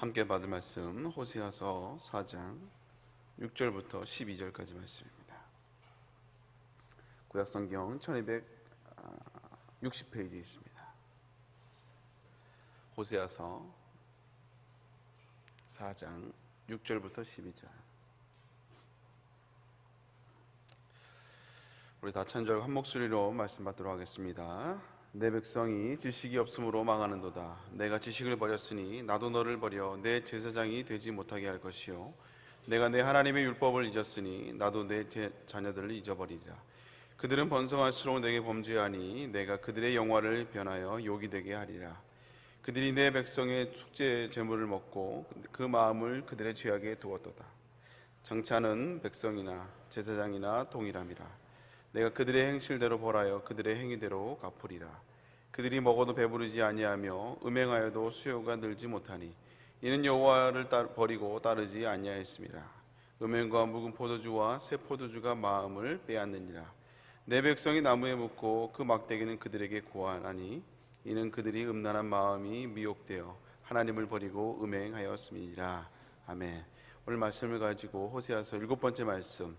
함께 받을 말씀 호세아서 4장 6절부터 12절까지 말씀입니다. 구약성경 1260페이지에 있습니다. 호세아서 4장 6절부터 12절. 우리 다 찬절 한 목소리로 말씀 받도록 하겠습니다. 내 백성이 지식이 없으므로 망하는도다. 내가 지식을 버렸으니 나도 너를 버려 내 제사장이 되지 못하게 할 것이요, 내가 내 하나님의 율법을 잊었으니 나도 내 자녀들을 잊어버리리라. 그들은 번성할수록 내게 범죄하니 내가 그들의 영화를 변하여 욕이 되게 하리라. 그들이 내 백성의 속죄 제물을 먹고 그 마음을 그들의 죄악에 두었도다. 장차는 백성이나 제사장이나 동일함이라. 내가 그들의 행실대로 벌하여 그들의 행위대로 갚으리라. 그들이 먹어도 배부르지 아니하며 음행하여도 수요가 늘지 못하니 이는 여호와를 버리고 따르지 아니하였습니다. 음행과 묵은 포도주와 새 포도주가 마음을 빼앗느니라. 내 백성이 나무에 묻고 그 막대기는 그들에게 고하나니 이는 그들이 음란한 마음이 미혹되어 하나님을 버리고 음행하였음이니라. 아멘. 오늘 말씀을 가지고 호세아서 7번째 말씀,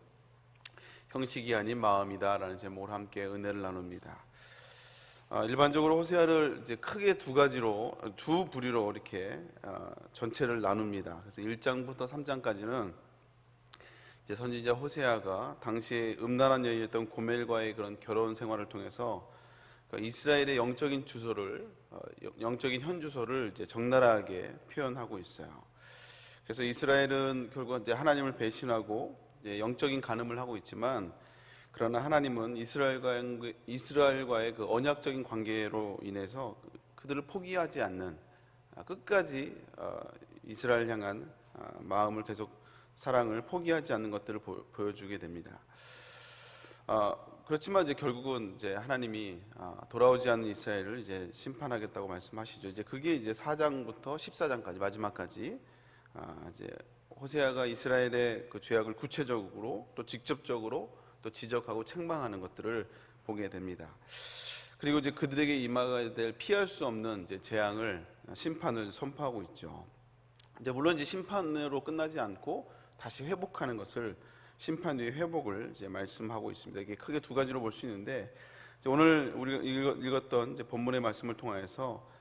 형식이 아닌 마음이다 라는 제목으로 함께 은혜를 나눕니다. 일반적으로 호세아를 이제 크게 두 부류로 이렇게 전체를 나눕니다. 그래서 1장부터 3장까지는 이제 선지자 호세아가 당시에 음란한 여인이었던 고멜과의 그런 결혼 생활을 통해서 이스라엘의 영적인 현주소를 이제 적나라하게 표현하고 있어요. 그래서 이스라엘은 결국 이제 하나님을 배신하고 영적인 간음을 하고 있지만, 그러나 하나님은 이스라엘과의 그 언약적인 관계로 인해서 그들을 포기하지 않는, 끝까지 이스라엘 향한 마음을 계속, 사랑을 포기하지 않는 것들을 보여주게 됩니다. 그렇지만 이제 결국은 이제 하나님이 돌아오지 않는 이스라엘을 이제 심판하겠다고 말씀하시죠. 이제 그게 이제 4장부터 14장까지 마지막까지 이제 호세아가 이스라엘의 그 죄악을 구체적으로 또 직접적으로 또 지적하고 책망하는 것들을 보게 됩니다. 그리고 이제 그들에게 임하게 될 피할 수 없는 이제 재앙을, 심판을 선포하고 있죠. 이제 물론 이제 심판으로 끝나지 않고 다시 회복하는 것을, 심판 뒤의 회복을 이제 말씀하고 있습니다. 이게 크게 두 가지로 볼 수 있는데, 오늘 우리가 읽었던 이제 본문의 말씀을 통해서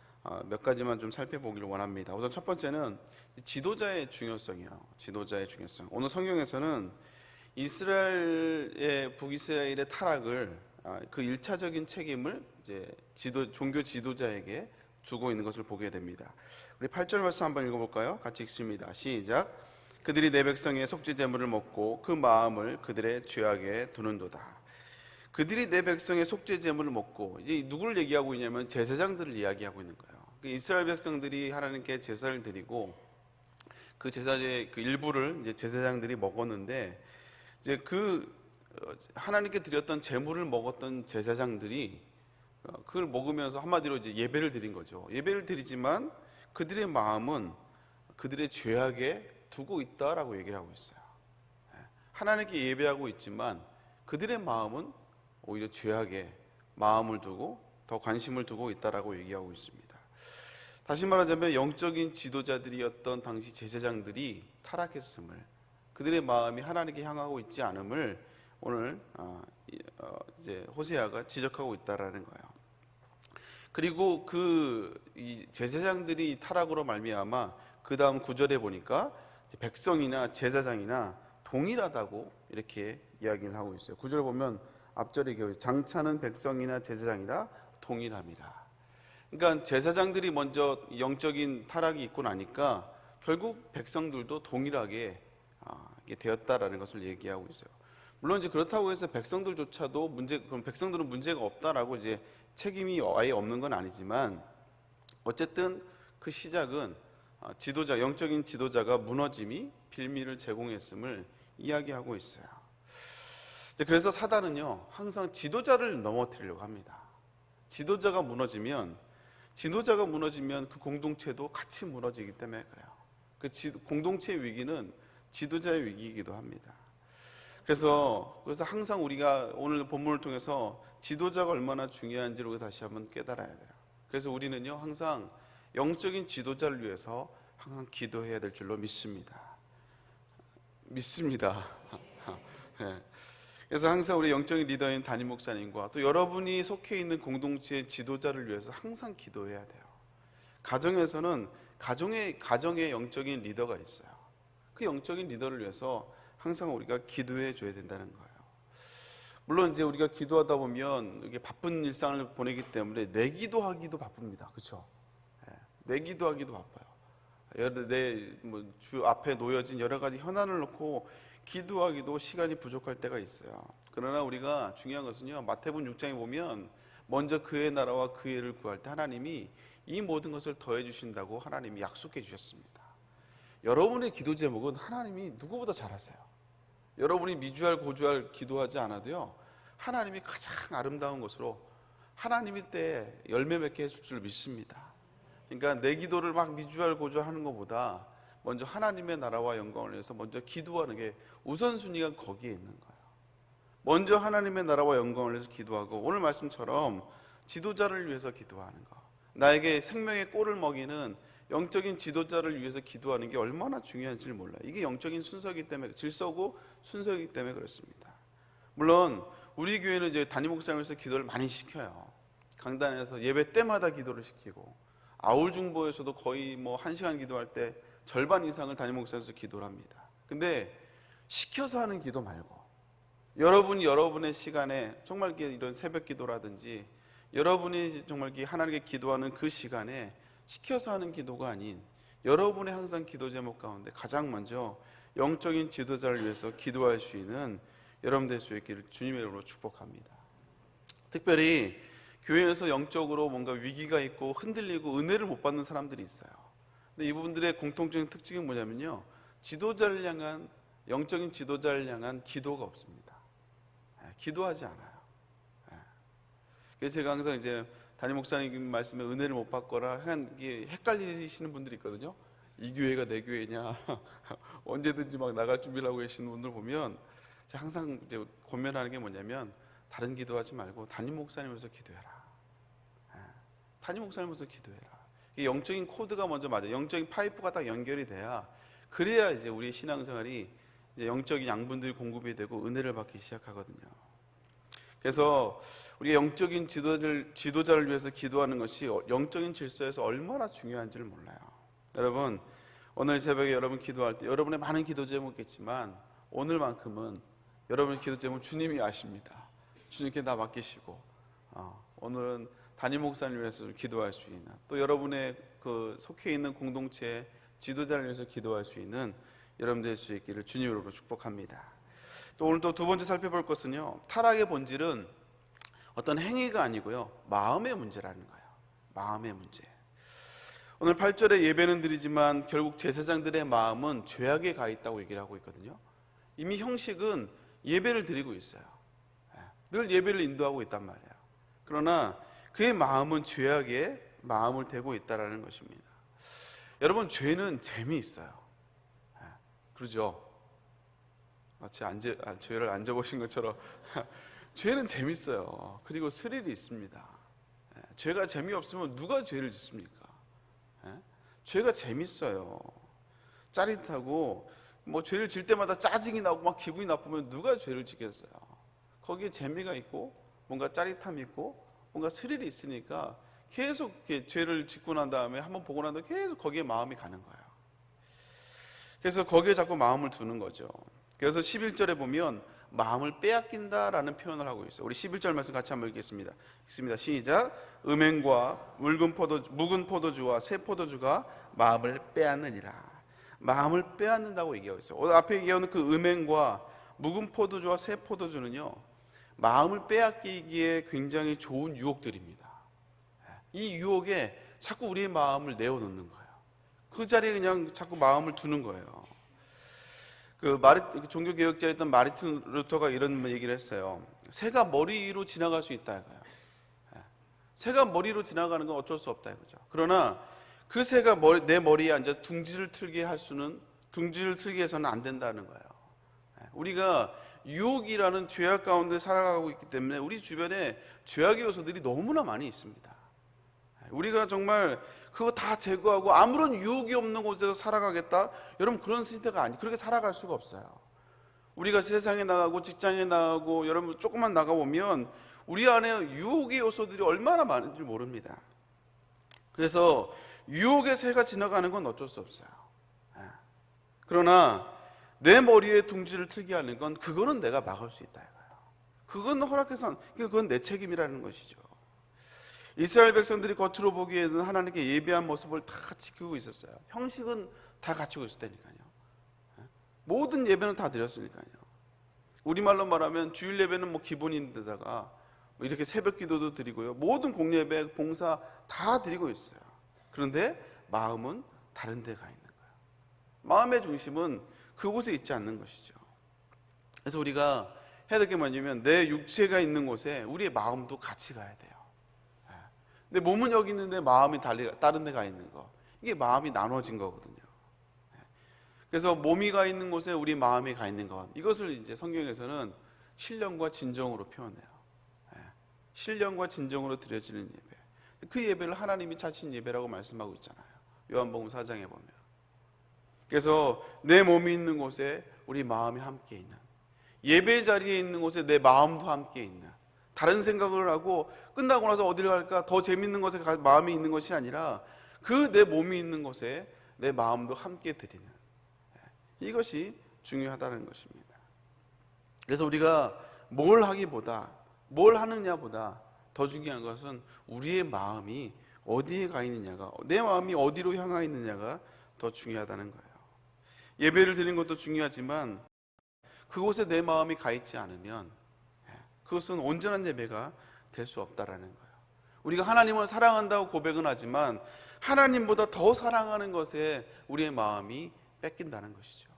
몇 가지만 좀 살펴보기를 원합니다. 우선 첫 번째는 지도자의 중요성이에요. 지도자의 중요성. 오늘 성경에서는 북이스라엘의 타락을, 그 1차적인 책임을 이제 종교 지도자에게 두고 있는 것을 보게 됩니다. 우리 8절 말씀 한번 읽어볼까요? 같이 읽습니다. 시작. 그들이 내 백성의 속죄 제물을 먹고 그 마음을 그들의 죄악에 두는도다. 그들이 내 백성의 속죄 제물을 먹고, 이제 누구를 얘기하고 있냐면 제사장들을 이야기하고 있는 거예요. 이스라엘 백성들이 하나님께 제사를 드리고 그 제사의 그 일부를 이제 제사장들이 먹었는데, 이제 그 하나님께 드렸던 제물을 먹었던 제사장들이 그걸 먹으면서 한마디로 이제 예배를 드린 거죠. 예배를 드리지만 그들의 마음은 그들의 죄악에 두고 있다라고 얘기를 하고 있어요. 하나님께 예배하고 있지만 그들의 마음은 오히려 죄악에 마음을 두고 더 관심을 두고 있다라고 얘기하고 있습니다. 다시 말하자면 영적인 지도자들이었던 당시 제사장들이 타락했음을, 그들의 마음이 하나님께 향하고 있지 않음을 오늘 이제 호세아가 지적하고 있다라는 거예요. 그리고 이 제사장들이 타락으로 말미암아 그 다음 9절에 보니까 백성이나 제사장이나 동일하다고 이렇게 이야기를 하고 있어요. 9절 보면 앞절에 장차는 백성이나 제사장이라 동일함이라. 그러니까 제사장들이 먼저 영적인 타락이 있고 나니까 결국 백성들도 동일하게 되었다라는 것을 얘기하고 있어요. 물론 이제 그렇다고 해서 백성들조차도 그럼 백성들은 문제가 없다라고 이제 책임이 아예 없는 건 아니지만, 어쨌든 그 시작은 영적인 지도자가 무너짐이 빌미를 제공했음을 이야기하고 있어요. 그래서 사단은요, 항상 지도자를 넘어뜨리려고 합니다. 지도자가 무너지면 그 공동체도 같이 무너지기 때문에 그래요. 그 공동체의 위기는 지도자의 위기이기도 합니다. 그래서 항상 우리가 오늘 본문을 통해서 지도자가 얼마나 중요한지를 다시 한번 깨달아야 돼요. 그래서 우리는요, 항상 영적인 지도자를 위해서 항상 기도해야 될 줄로 믿습니다. 네. 그래서 항상 우리 영적인 리더인 담임 목사님과 또 여러분이 속해 있는 공동체의 지도자를 위해서 항상 기도해야 돼요. 가정에서는 가정의 영적인 리더가 있어요. 그 영적인 리더를 위해서 항상 우리가 기도해 줘야 된다는 거예요. 물론 이제 우리가 기도하다 보면 이게 바쁜 일상을 보내기 때문에 내 기도하기도 바쁩니다. 그렇죠? 내 기도하기도 바빠요. 내 주 앞에 놓여진 여러 가지 현안을 놓고 기도하기도 시간이 부족할 때가 있어요. 그러나 우리가 중요한 것은요, 마태복음 6장에 보면 먼저 그의 나라와 그의 일을 구할 때 하나님이 이 모든 것을 더해 주신다고 하나님이 약속해 주셨습니다. 여러분의 기도 제목은 하나님이 누구보다 잘 아세요. 여러분이 미주알 고주알 기도하지 않아도요, 하나님이 가장 아름다운 것으로 하나님이 때 열매 맺게 해줄 줄 믿습니다. 그러니까 내 기도를 막 미주알 고주알 하는 것보다 먼저 하나님의 나라와 영광을 위해서 먼저 기도하는 게 우선순위가 거기에 있는 거예요. 먼저 하나님의 나라와 영광을 위해서 기도하고, 오늘 말씀처럼 지도자를 위해서 기도하는 거, 나에게 생명의 꼴을 먹이는 영적인 지도자를 위해서 기도하는 게 얼마나 중요한지를 몰라요. 이게 영적인 순서이기 때문에, 질서고 순서이기 때문에 그렇습니다. 물론 우리 교회는 이제 담임 목사님에서 기도를 많이 시켜요. 강단에서 예배 때마다 기도를 시키고, 아울 중보에서도 거의 1시간 기도할 때 절반 이상을 담임 목사님에서 기도를 합니다. 근데 시켜서 하는 기도 말고, 여러분이 여러분의 시간에 정말 이런 새벽 기도라든지 여러분이 정말 하나님께 기도하는 그 시간에 시켜서 하는 기도가 아닌, 여러분의 항상 기도 제목 가운데 가장 먼저 영적인 지도자를 위해서 기도할 수 있는 여러분 될 수 있기를 주님의 이름으로 축복합니다. 특별히 교회에서 영적으로 뭔가 위기가 있고 흔들리고 은혜를 못 받는 사람들이 있어요. 근데 이분들의 공통적인 특징이 뭐냐면요, 지도자를 향한, 영적인 지도자를 향한 기도가 없습니다. 기도하지 않아요. 그래서 제가 항상 이제 담임 목사님 말씀에 은혜를 못 받거나 헷갈리시는 분들이 있거든요. 이 교회가 내 교회냐, 언제든지 막 나갈 준비를 하고 계시는 분들 보면 제가 항상 이제 고민하는 게 뭐냐면, 다른 기도하지 말고 담임 목사님으로서 기도해라. 담임 목사님으로서 기도해라. 이 영적인 코드가 먼저 맞아요. 영적인 파이프가 딱 연결이 돼야, 그래야 이제 우리 신앙생활이 이제 영적인 양분들이 공급이 되고 은혜를 받기 시작하거든요. 그래서 우리가 영적인 지도자를 위해서 기도하는 것이 영적인 질서에서 얼마나 중요한지를 몰라요. 여러분, 오늘 새벽에 여러분 기도할 때 여러분의 많은 기도 제목이겠지만, 오늘만큼은 여러분의 기도 제목 주님이 아십니다. 주님께 다 맡기시고, 오늘은 담임 목사님을 위해서 기도할 수 있는, 또 여러분의 그 속해 있는 공동체 지도자를 위해서 기도할 수 있는 여러분 될 수 있기를 주님으로 축복합니다. 또 오늘 또 두 번째 살펴볼 것은요, 타락의 본질은 어떤 행위가 아니고요, 마음의 문제라는 거예요. 마음의 문제. 오늘 8절에 예배는 드리지만 결국 제사장들의 마음은 죄악에 가 있다고 얘기를 하고 있거든요. 이미 형식은 예배를 드리고 있어요. 늘 예배를 인도하고 있단 말이에요. 그러나 그의 마음은 죄악에 마음을 대고 있다는 것입니다. 여러분, 죄는 재미있어요. 그러죠? 마치 죄를 앉아보신 것처럼 죄는 재밌어요. 그리고 스릴이 있습니다. 죄가 재미없으면 누가 죄를 짓습니까? 죄가 재밌어요. 짜릿하고, 죄를 질 때마다 짜증이 나고 막 기분이 나쁘면 누가 죄를 짓겠어요? 거기에 재미가 있고 뭔가 짜릿함이 있고 뭔가 스릴이 있으니까 계속 이렇게 죄를 짓고 난 다음에 한번 보고 난 다음에 계속 거기에 마음이 가는 거예요. 그래서 거기에 자꾸 마음을 두는 거죠. 그래서 11절에 보면 마음을 빼앗긴다라는 표현을 하고 있어요. 우리 11절 말씀 같이 한번 읽겠습니다. 읽습니다. 시작. 음행과 묵은 포도주와 새 포도주가 마음을 빼앗느니라. 마음을 빼앗는다고 얘기하고 있어요. 오늘 앞에 얘기하는 그 음행과 묵은 포도주와 새 포도주는요, 마음을 빼앗기기에 굉장히 좋은 유혹들입니다. 이 유혹에 자꾸 우리의 마음을 내어놓는 거예요. 그 자리에 그냥 자꾸 마음을 두는 거예요. 종교개혁자였던 마르틴 루터가 이런 얘기를 했어요. 새가 머리 위로 지나갈 수 있다 이거예요. 새가 머리로 지나가는 건 어쩔 수 없다 이거죠. 그러나 그 새가 내 머리에 앉아 둥지를 틀게 해서는 안 된다는 거예요. 우리가 유혹이라는 죄악 가운데 살아가고 있기 때문에 우리 주변에 죄악의 요소들이 너무나 많이 있습니다. 우리가 정말 그거 다 제거하고 아무런 유혹이 없는 곳에서 살아가겠다. 여러분 그런 시대가 그렇게 살아갈 수가 없어요. 우리가 세상에 나가고 직장에 나가고 여러분 조금만 나가보면 우리 안에 유혹의 요소들이 얼마나 많은지 모릅니다. 그래서 유혹의 새가 지나가는 건 어쩔 수 없어요. 그러나 내 머리에 둥지를 트게 하는 건 그거는 내가 막을 수 있다 이거예요. 그건 허락해서 그건 내 책임이라는 것이죠. 이스라엘 백성들이 겉으로 보기에는 하나님께 예배한 모습을 다 지키고 있었어요. 형식은 다 갖추고 있었다니까요. 모든 예배는 다 드렸으니까요. 우리말로 말하면 주일 예배는 뭐 기본인데다가 뭐 이렇게 새벽 기도도 드리고요. 모든 공예배, 봉사 다 드리고 있어요. 그런데 마음은 다른 데 가 있는 거예요. 마음의 중심은 그곳에 있지 않는 것이죠. 그래서 우리가 해야 될 게 뭐냐면 내 육체가 있는 곳에 우리의 마음도 같이 가야 돼요. 내 몸은 여기 있는데 마음이 다른 데 가 있는 거, 이게 마음이 나눠진 거거든요. 그래서 몸이 가 있는 곳에 우리 마음이 가 있는 것, 이것을 이제 성경에서는 신령과 진정으로 표현해요. 신령과 진정으로 드려지는 예배, 그 예배를 하나님이 자신 예배라고 말씀하고 있잖아요. 요한복음 4장에 보면. 그래서 내 몸이 있는 곳에 우리 마음이 함께 있는, 예배 자리에 있는 곳에 내 마음도 함께 있는, 다른 생각을 하고 끝나고 나서 어디를 갈까 더 재밌는 곳에 마음이 있는 것이 아니라 그 내 몸이 있는 곳에 내 마음도 함께 드리는, 이것이 중요하다는 것입니다. 그래서 우리가 뭘 하기보다 뭘 하느냐보다 더 중요한 것은 우리의 마음이 어디에 가 있느냐가, 내 마음이 어디로 향하 있느냐가 더 중요하다는 거예요. 예배를 드리는 것도 중요하지만 그곳에 내 마음이 가 있지 않으면 그것은 온전한 예배가 될 수 없다라는 거예요. 우리가 하나님을 사랑한다고 고백은 하지만 하나님보다 더 사랑하는 것에 우리의 마음이 뺏긴다는 것이죠.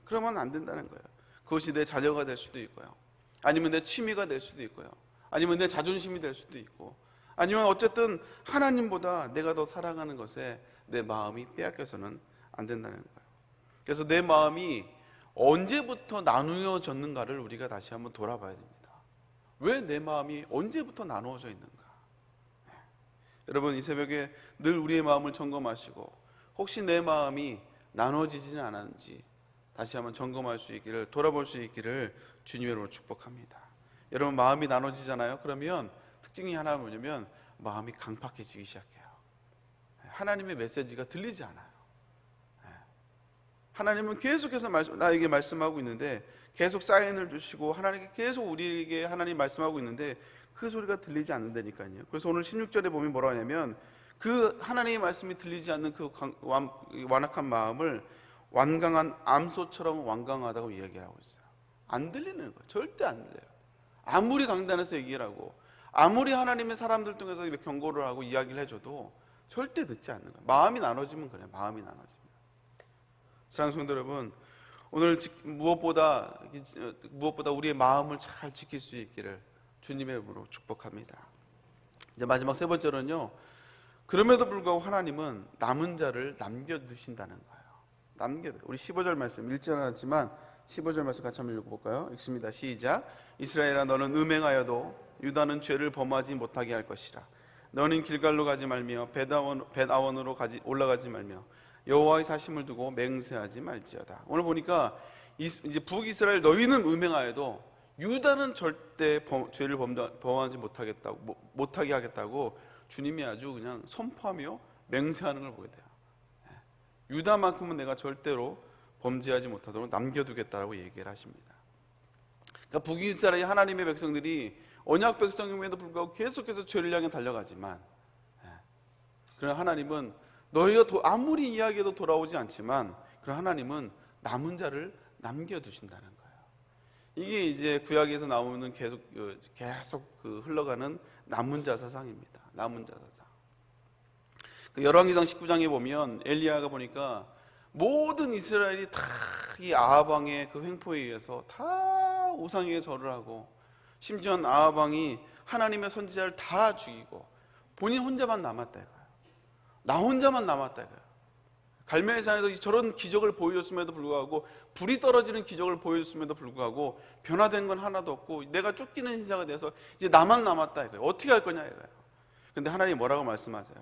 그러면 안 된다는 거예요. 그것이 내 자녀가 될 수도 있고요, 아니면 내 취미가 될 수도 있고요, 아니면 내 자존심이 될 수도 있고, 아니면 어쨌든 하나님보다 내가 더 사랑하는 것에 내 마음이 빼앗겨서는 안 된다는 거예요. 그래서 내 마음이 언제부터 나누어졌는가를 우리가 다시 한번 돌아봐야 됩니다. 왜 내 마음이 언제부터 나누어져 있는가? 여러분, 이 새벽에 늘 우리의 마음을 점검하시고 혹시 내 마음이 나누어지지는 않았는지 다시 한번 점검할 수 있기를, 돌아볼 수 있기를 주님으로 축복합니다. 여러분, 마음이 나눠지잖아요. 그러면 특징이 하나 뭐냐면 마음이 강팍해지기 시작해요. 하나님의 메시지가 들리지 않아요. 하나님은 계속해서 나에게 말씀하고 있는데, 계속 사인을 주시고 하나님께 계속 우리에게 하나님 말씀하고 있는데 그 소리가 들리지 않는다니까요. 그래서 오늘 16절에 보면 뭐라 하냐면 그 하나님의 말씀이 들리지 않는 그 완악한 마음을 완강한 암소처럼 완강하다고 이야기하고 있어요. 안 들리는 거예요. 절대 안 들려요. 아무리 강단에서 얘기를 하고 아무리 하나님의 사람들 통해서 경고를 하고 이야기를 해줘도 절대 듣지 않는 거예요. 마음이 나눠지면 그래요. 마음이 나눠지면. 사랑하는 성도 여러분, 오늘 무엇보다 우리의 마음을 잘 지킬 수 있기를 주님의 이름으로 축복합니다. 이제 마지막 세 번째로는요, 그럼에도 불구하고 하나님은 남은 자를 남겨두신다는 거예요. 우리 15절 말씀 읽지 않았지만 15절 말씀 같이 한번 읽어볼까요? 읽습니다. 시작. 이스라엘아, 너는 음행하여도 유다는 죄를 범하지 못하게 할 것이라. 너는 길갈로 가지 말며 벳아원으로 올라가지 말며 여호와의 사심을 두고 맹세하지 말지어다. 오늘 보니까 이제 북이스라엘 너희는 음행하여도 유다는 절대 죄를 범하지 못하게 하겠다고 주님이 아주 그냥 선포하며 맹세하는 걸 보게 돼요. 유다만큼은 내가 절대로 범죄하지 못하도록 남겨두겠다라고 얘기를 하십니다. 그러니까 북이스라엘 하나님의 백성들이 언약 백성임에도 불구하고 계속해서 죄를 향해 달려가지만, 그러나 하나님은 너희가 아무리 이야기해도 돌아오지 않지만, 그러나 하나님은 남은 자를 남겨두신다는 거예요. 이게 이제 구약에서 나오는 계속 흘러가는 남은 자 사상입니다. 남은 자 사상. 열왕기상 19장에 보면 엘리야가 보니까 모든 이스라엘이 다 이 아합 왕의 그 횡포에 의해서 다 우상에게 절을 하고, 심지어 아합 왕이 하나님의 선지자를 다 죽이고 본인 혼자만 남았다 이거예요. 나 혼자만 남았다 이거예요. 갈멜산에서 저런 기적을 보여줬음에도 불구하고, 불이 떨어지는 기적을 보여줬음에도 불구하고 변화된 건 하나도 없고 내가 쫓기는 인사가 돼서 이제 나만 남았다 이거예요. 어떻게 할 거냐 이거예요. 근데 하나님이 뭐라고 말씀하세요?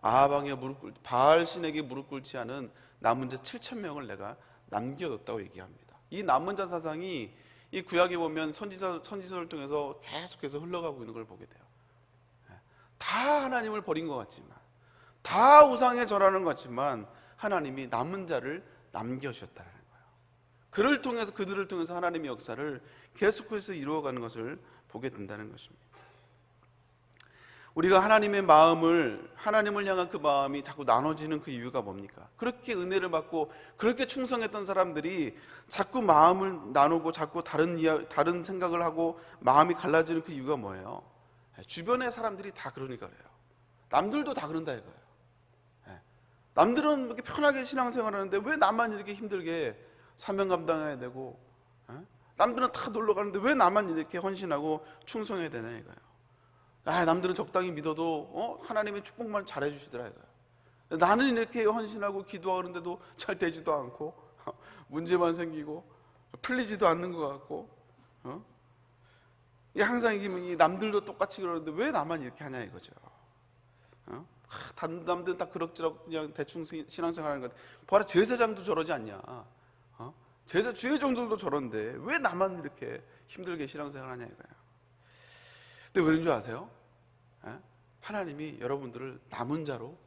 아합왕에 바알 신에게 무릎 꿇지 않은 남은 자 7천 명을 내가 남겨뒀다고 얘기합니다. 이 남은 자 사상이 이 구약에 보면 선지서를 통해서 계속해서 흘러가고 있는 걸 보게 돼요. 다 하나님을 버린 것 같지만, 다 우상에 절하는 것 같지만 하나님이 남은 자를 남겨주셨다는 거예요. 그들을 통해서 하나님의 역사를 계속해서 이루어가는 것을 보게 된다는 것입니다. 우리가 하나님을 향한 그 마음이 자꾸 나눠지는 그 이유가 뭡니까? 그렇게 은혜를 받고 그렇게 충성했던 사람들이 자꾸 마음을 나누고 자꾸 다른 생각을 하고 마음이 갈라지는 그 이유가 뭐예요? 주변의 사람들이 다 그러니까 그래요. 남들도 다 그런다 이거예요. 남들은 이렇게 편하게 신앙생활 하는데 왜 나만 이렇게 힘들게 사명 감당해야 되고, 남들은 다 놀러 가는데 왜 나만 이렇게 헌신하고 충성해야 되냐 이거예요. 남들은 적당히 믿어도 하나님의 축복만 잘해 주시더라 이거예요. 나는 이렇게 헌신하고 기도하는데도 잘 되지도 않고 문제만 생기고 풀리지도 않는 것 같고, 항상 이 남들도 똑같이 그러는데 왜 나만 이렇게 하냐 이거죠. 남들은 다 그럭저럭 그냥 대충 신앙생활하는 것 같아. 봐라, 제사장도 저러지 않냐. 주의종들도 저런데 왜 나만 이렇게 힘들게 신앙생활하냐 이거예요. 근데 왜 그런 줄 아세요? 하나님이 여러분들을 남은 자로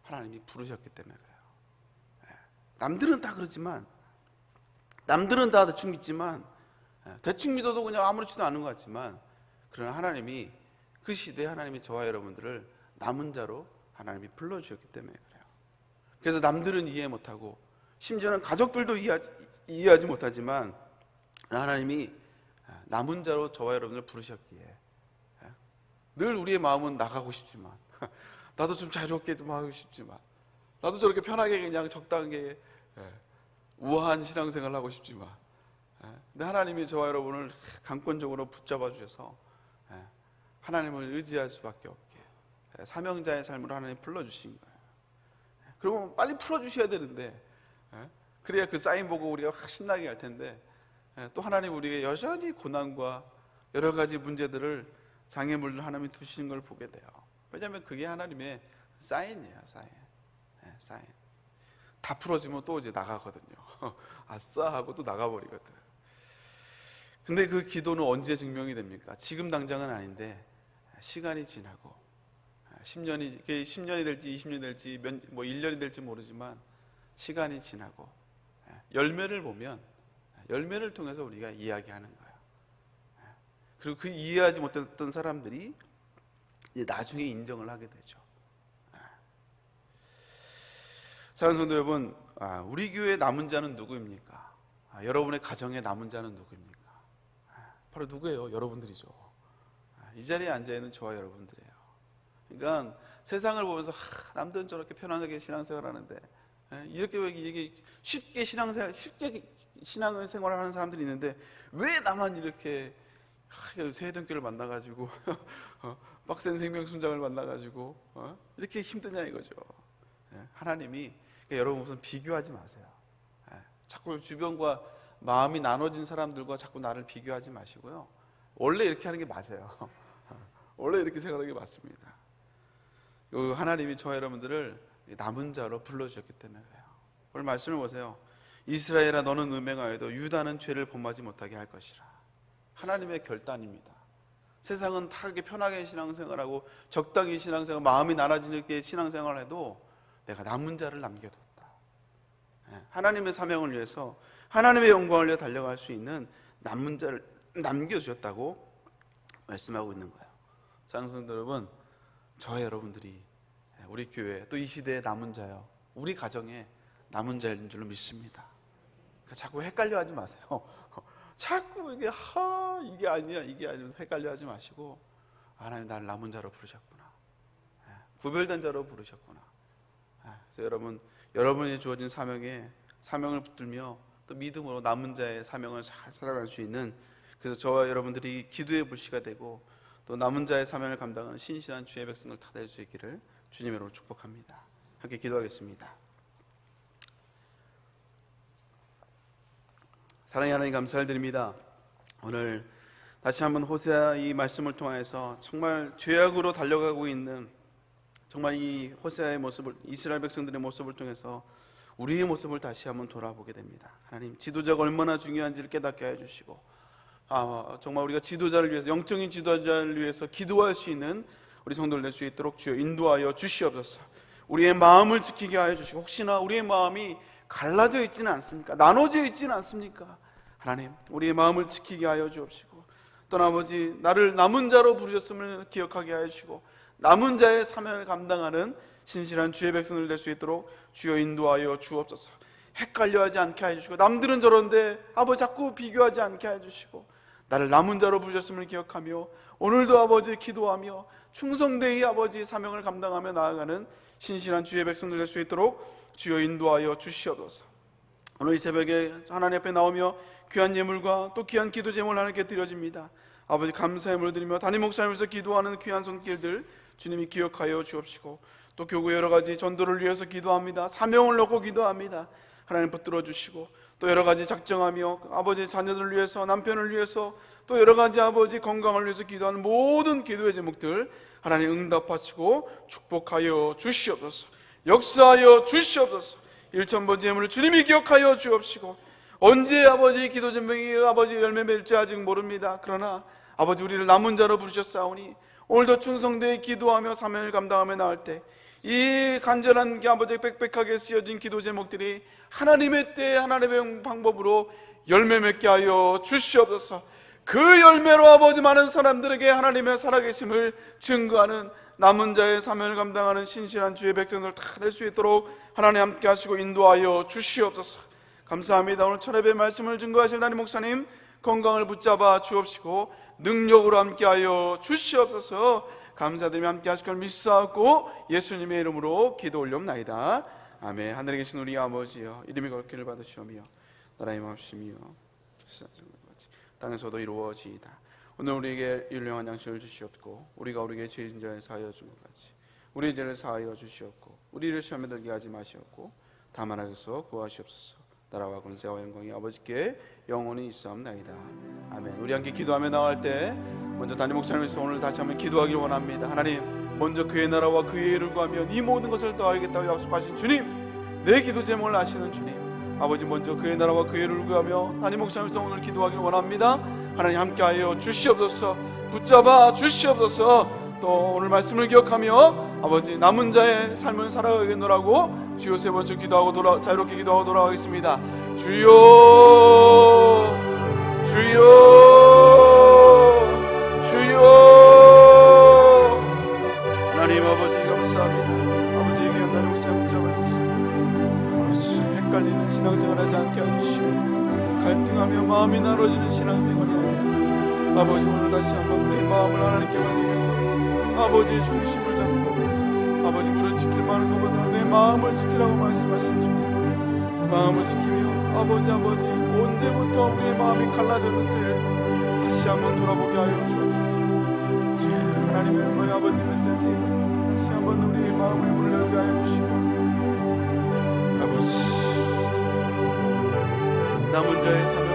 하나님이 부르셨기 때문에 그래요. 남들은 다 그렇지만, 남들은 다 대충 믿지만, 대충 믿어도 그냥 아무렇지도 않은 것 같지만, 그러나 하나님이 그 시대에 하나님이 저와 여러분들을 남은 자로 하나님이 불러주셨기 때문에 그래요. 그래서 남들은 이해 못하고 심지어는 가족들도 이해하지 못하지만 하나님이 남은 자로 저와 여러분을 부르셨기에 늘 우리의 마음은 나가고 싶지만, 나도 좀 자유롭게 좀 하고 싶지만, 나도 저렇게 편하게 그냥 적당하게 우아한 신앙생활을 하고 싶지만, 근데 하나님이 저와 여러분을 강권적으로 붙잡아 주셔서 하나님을 의지할 수밖에 없게 사명자의 삶으로 하나님 불러주신 거예요. 그러면 빨리 풀어주셔야 되는데, 그래야 그 사인 보고 우리가 확 신나게 할 텐데, 또 하나님 우리에게 여전히 고난과 여러 가지 문제들을 장애물을 하나님이 두시는 걸 보게 돼요. 왜냐하면 그게 하나님의 사인이에요. 사인. 다 풀어지면 또 이제 나가거든요. 아싸 하고 또 나가버리거든. 근데 그 기도는 언제 증명이 됩니까? 지금 당장은 아닌데 시간이 지나고 10년이 될지 20년이 될지 1년이 될지 모르지만 시간이 지나고 열매를 보면, 열매를 통해서 우리가 이야기하는 거예요. 그리고 그 이해하지 못했던 사람들이 이제 나중에 인정을 하게 되죠. 사랑하는 성도 여러분, 우리 교회의 남은 자는 누구입니까? 여러분의 가정의 남은 자는 누구입니까? 바로 누구예요? 여러분들이죠. 이 자리에 앉아있는 저와 여러분들이에요. 그러니까 세상을 보면서 남들은 저렇게 편안하게 신앙생활 하는데, 이게 쉽게 신앙생활을 하는 사람들이 있는데 왜 나만 이렇게 새해등교를 만나가지고 빡센 생명순장을 만나가지고 이렇게 힘드냐 이거죠. 하나님이, 그러니까 여러분 우선 비교하지 마세요. 자꾸 주변과 마음이 나눠진 사람들과 자꾸 나를 비교하지 마시고요. 원래 이렇게 하는 게 맞아요. 원래 이렇게 생각하는 게 맞습니다. 하나님이 저와 여러분들을 남은 자로 불러주셨기 때문에 그래요. 오늘 말씀을 보세요. 이스라엘아, 너는 음행하여도 유다는 죄를 범하지 못하게 할 것이라. 하나님의 결단입니다. 세상은 다 편하게 신앙생활하고 적당히 신앙생활, 마음이 나눠지게 신앙생활을 해도 내가 남은 자를 남겨뒀다. 하나님의 사명을 위해서, 하나님의 영광을 위해 달려갈 수 있는 남은 자를 남겨주셨다고 말씀하고 있는 거예요. 사랑하는 성도 여러분, 저와 여러분들이 우리 교회, 또 이 시대의 남은 자요, 우리 가정의 남은 자인 줄로 믿습니다. 그러니까 자꾸 헷갈려 하지 마세요. 자꾸 이게 아니야 이게 아니면서 헷갈려 하지 마시고, 하나님 나를 남은 자로 부르셨구나, 구별된 자로 부르셨구나. 그래서 여러분이 주어진 사명을 붙들며 또 믿음으로 남은 자의 사명을 잘 살아갈 수 있는, 그래서 저와 여러분들이 기도의 불씨가 되고 또 남은 자의 사명을 감당하는 신실한 주의 백성을 다 될 수 있기를 주님으로 축복합니다. 함께 기도하겠습니다. 사랑의 하나님, 감사드립니다. 오늘 다시 한번 호세아 이 말씀을 통해서 정말 죄악으로 달려가고 있는 정말 이 호세아의 모습을, 이스라엘 백성들의 모습을 통해서 우리의 모습을 다시 한번 돌아보게 됩니다. 하나님, 지도자가 얼마나 중요한지를 깨닫게 해주시고, 정말 우리가 지도자를 위해서, 영적인 지도자를 위해서 기도할 수 있는 우리 성도들 될 수 있도록 주여 인도하여 주시옵소서. 우리의 마음을 지키게 하여 주시고, 혹시나 우리의 마음이 갈라져 있지는 않습니까? 나눠져 있지는 않습니까? 하나님, 우리의 마음을 지키게 하여 주옵시고, 또 아버지, 나를 남은 자로 부르셨음을 기억하게 하여 주시고, 남은 자의 사명을 감당하는 신실한 주의 백성들 될 수 있도록 주여 인도하여 주옵소서. 헷갈려하지 않게 하여 주시고, 남들은 저런데 아버지 자꾸 비교하지 않게 하여 주시고, 나를 남은 자로 부르셨음을 기억하며 오늘도 아버지 기도하며 충성되이 아버지 사명을 감당하며 나아가는 신실한 주의 백성들 될 수 있도록 주여 인도하여 주시옵소서. 오늘 이 새벽에 하나님 앞에 나오며 귀한 예물과 또 귀한 기도 제목을 하나님께 드려집니다. 아버지, 감사의 예물을 드리며 담임 목사님으로서 기도하는 귀한 손길들 주님이 기억하여 주옵시고, 또 교구 여러 가지 전도를 위해서 기도합니다. 사명을 놓고 기도합니다. 하나님 붙들어 주시고, 또 여러 가지 작정하며 아버지 자녀들을 위해서, 남편을 위해서, 또 여러 가지 아버지 건강을 위해서 기도하는 모든 기도의 제목들 하나님 응답하시고 축복하여 주시옵소서. 역사하여 주시옵소서. 일천번째 예물을 주님이 기억하여 주옵시고, 언제 아버지 기도 제목이 아버지 열매 맺을지 아직 모릅니다. 그러나 아버지, 우리를 남은 자로 부르셨사오니 오늘도 충성되이 기도하며 사명을 감당하며 나올 때 이 간절한 아버지 빽빽하게 쓰여진 기도 제목들이 하나님의 때에 하나님의 방법으로 열매 맺게 하여 주시옵소서. 그 열매로 아버지 많은 사람들에게 하나님의 살아계심을 증거하는 남은 자의 사명을 감당하는 신실한 주의 백성들 다 될 수 있도록 하나님 함께 하시고 인도하여 주시옵소서. 감사합니다. 오늘 철회의 말씀을 증거하실 담임 목사님 건강을 붙잡아 주옵시고 능력으로 함께하여 주시옵소서. 감사드리며 함께 하실 걸 믿사옵고 예수님의 이름으로 기도 올려옵나이다. 아멘. 하늘에 계신 우리 아버지여, 이름이 거룩히를 받으시오며 나라의 마옵시며 땅에서도 이루어지이다. 오늘 우리에게 율령한 양식을 주시옵고, 우리가 우리에게 죄진 자에 사하여 준 것 같이 우리의 죄를 사하여 주시옵고, 우리를 시험에 들게 하지 마시옵고 다만 악에서 구하시옵소서. 나라와 권세와 영광이 아버지께 영원히 있사옵나이다. 아멘. 우리 함께 기도하며 나갈 때 먼저 담임 목사님께서 오늘 다시 한번 기도하길 원합니다. 하나님, 먼저 그의 나라와 그의 의를 구하며 이 모든 것을 더하겠다고 약속하신 주님, 내 기도 제목을 아시는 주님, 아버지 먼저 그의 나라와 그의 의를 구하며 담임 목사님께서 오늘 기도하길 원합니다. 하나님 함께하여 주시옵소서. 붙잡아 주시옵소서. 또 오늘 말씀을 기억하며 아버지 남은 자의 삶을 살아가겠노라고 주여 세 번째 기도하고 자유롭게 기도하고 돌아가겠습니다. 주여 주여 주여. 하나님 아버지 감사합니다. 아버지에게 하나님 목사님 붙잡아주시고, 아버지 헷갈리는 신앙생활 하지 않게 해주시고, 갈등하며 마음이 나눠지는 신앙생활이 아니라 아버지 오늘 다시 한번 내 마음을 하나님께 맡기고 아버지의 중심을 잡고 아버지 무릇 지킬 만한 것보다 내 마음을 지키라고 말씀하신 주님, 마음을 지키며 아버지 언제부터 우리의 마음이 갈라졌는지 다시 한번 돌아보게 하여 주옵소서. 하나님의 은혜의 아버지 메시지 다시 한번 우리의 마음을 문을 열게 하여 주시고, 아버지 남은 자의 삶을